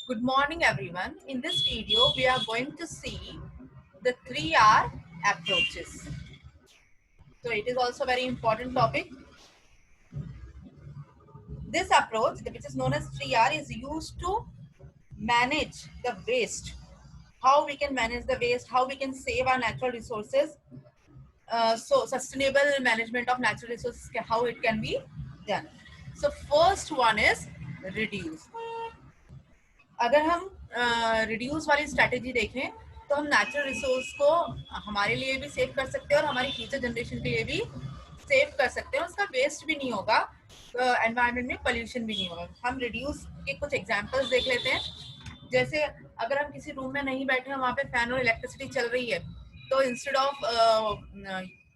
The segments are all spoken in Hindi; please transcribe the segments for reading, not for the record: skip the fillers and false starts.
Good morning, everyone. In this video, we are going to see the 3R approaches. So it is also a very important topic. This approach, which is known as 3R, is used to manage the waste. How we can manage the waste, how we can save our natural resources. So sustainable management of natural resources, how it can be done. So first one is reduce. अगर हम रिड्यूस वाली स्ट्रैटेजी देखें तो हम नेचुरल रिसोर्स को हमारे लिए भी सेव कर सकते हैं और हमारी फ्यूचर जनरेशन के लिए भी सेव कर सकते हैं। उसका वेस्ट भी नहीं होगा, एनवायरनमेंट में पोल्यूशन भी नहीं होगा। हम रिड्यूस के कुछ एग्जांपल्स देख लेते हैं। जैसे अगर हम किसी रूम में नहीं बैठे हैं, वहाँ पे फैन और इलेक्ट्रिसिटी चल रही है, तो इंस्टेड ऑफ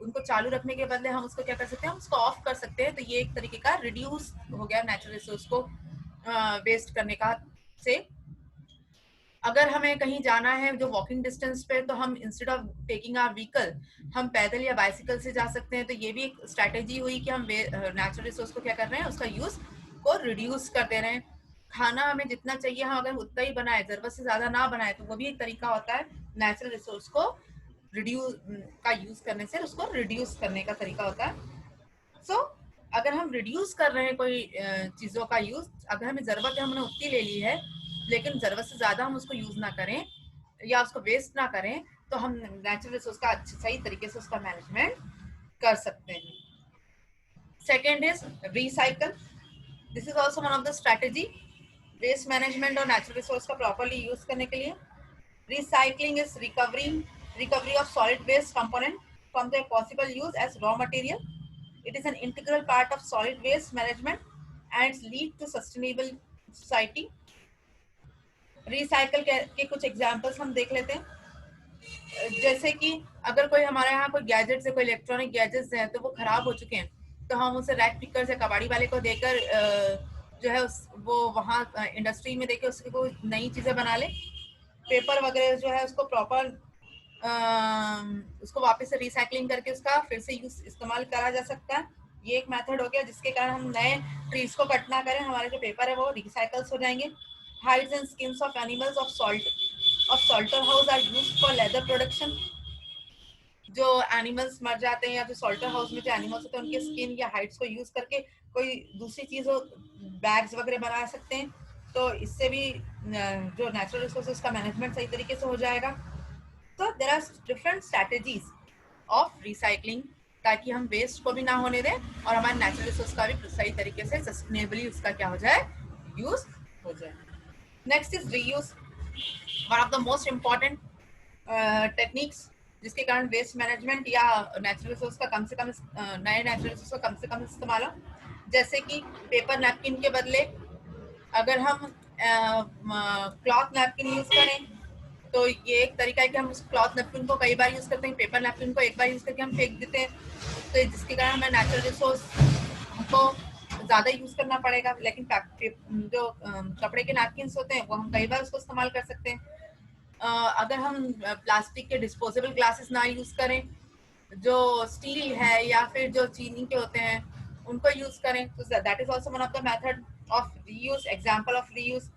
उनको चालू रखने के बदले हम उसको क्या कर सकते हैं, हम उसको ऑफ कर सकते हैं। तो ये एक तरीके का रिड्यूस हो गया नेचुरल रिसोर्स को वेस्ट करने का से। अगर हमें कहीं जाना है जो वॉकिंग डिस्टेंस पे, तो हम instead of taking our vehicle हम पैदल या बाइसिकल से जा सकते हैं। तो ये भी एक स्ट्रैटेजी हुई कि हम नेचुरल रिसोर्स को क्या कर रहे हैं, उसका यूज को रिड्यूस कर दे रहे हैं। खाना हमें जितना चाहिए हम अगर उतना ही बनाए, जरूरत से ज्यादा ना बनाए, तो वो भी एक तरीका होता है नेचुरल रिसोर्स को रिड्यूस का यूज करने से, उसको रिड्यूस करने का तरीका होता है। सो अगर हम रिड्यूस कर रहे हैं कोई चीज़ों का यूज, अगर हमें ज़रूरत है हमने उतनी ले ली है, लेकिन ज़रूरत से ज़्यादा हम उसको यूज़ ना करें या उसको वेस्ट ना करें, तो हम नेचुरल रिसोर्स का सही तरीके से उसका मैनेजमेंट कर सकते हैं। Second is recycle. This is also one of the strategy waste management और नेचुरल रिसोर्स का प्रॉपरली यूज करने के लिए। Recycling is recovery of solid waste component from the possible use as raw material. It is an integral part of solid waste management and lead to sustainable society. Recycle के कुछ एग्जांपल्स हम देख लेते हैं। जैसे कि अगर कोई हमारे यहाँ कोई गैजेट्स है, कोई इलेक्ट्रॉनिक गैजेट्स हैं, तो वो खराब हो चुके हैं, तो हम उसे रैक पिकर से कबाड़ी वाले को देकर जो है वो वहाँ इंडस्ट्री में देकर उसकी कोई नई चीज़ें बना ले। पेपर वगैरह जो है उसको प्रॉपर उसको वापस से रिसाइकलिंग करके उसका फिर से यूज इस्तेमाल करा जा सकता है। ये एक मेथड हो गया जिसके कारण हम नए ट्रीज को कट ना करें, हमारे जो पेपर है वो रिसाइकल्स हो जाएंगे। Hides and skins of animals of slaughter house are used for leather production. जो एनिमल्स मर जाते हैं या जो सॉल्टर हाउस में जो एनिमल्स होते हैं, उनके स्किन या हाइड्स को यूज करके कोई दूसरी चीज हो, बैग्स वगैरह बना सकते हैं। तो इससे भी जो नेचुरल रिसोर्सेज का मैनेजमेंट सही तरीके से हो जाएगा। तो there are different strategies of recycling, ताकि हम वेस्ट को भी ना होने दें और हमारे नेचुरल रिसोर्स का भी सही तरीके से सस्टेनेबली उसका क्या हो जाए, यूज हो जाए। Next is reuse, one of the most important techniques जिसके कारण वेस्ट मैनेजमेंट या नेचुरल रिसोर्स का कम से कम नए नेचुरल रिसोर्स का कम से कम इस्तेमाल हो। जैसे कि पेपर नैपकिन के बदले अगर हम क्लॉथ नैपकिन यूज करें, तो ये एक तरीका है कि हम उस क्लॉथ नैपकिन को कई बार यूज करते हैं, पेपर नैपकिन को एक बार यूज करके हम फेंक देते हैं। तो जिसके कारण हमें नेचुरल रिसोर्स को ज्यादा यूज करना पड़ेगा। लेकिन जो कपड़े के नैपकिन होते हैं वो हम कई बार उसको इस्तेमाल कर सकते हैं। अगर हम प्लास्टिक के डिस्पोजेबल ग्लासेस ना यूज करें, जो स्टील है या फिर जो चीनी के होते हैं उनको यूज करें, तो that is also one of the method of reuse. Example of reuse,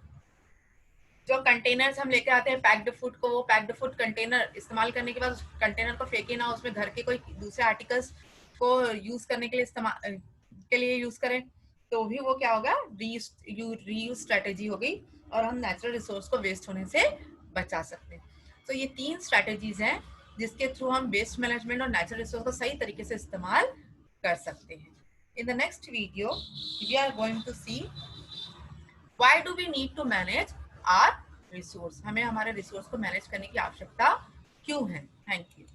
जो कंटेनर्स हम लेके आते हैं पैक्ड फूड को, वो पैक्ड फूड कंटेनर इस्तेमाल करने के बाद उस कंटेनर को फेंके ना, उसमें घर के कोई दूसरे आर्टिकल्स को यूज करने के लिए इस्तेमाल के लिए यूज करें, तो भी वो क्या होगा, रीयूज स्ट्रेटेजी हो गई और हम नेचुरल रिसोर्स को वेस्ट होने से बचा सकते हैं। तो ये 3 स्ट्रेटेजीज हैं जिसके थ्रू हम वेस्ट मैनेजमेंट और नेचुरल रिसोर्स को सही तरीके से इस्तेमाल कर सकते हैं। In the next video we are going to see why do we need to manage our resource, हमें हमारे रिसोर्स को मैनेज करने की आवश्यकता क्यों है। Thank you.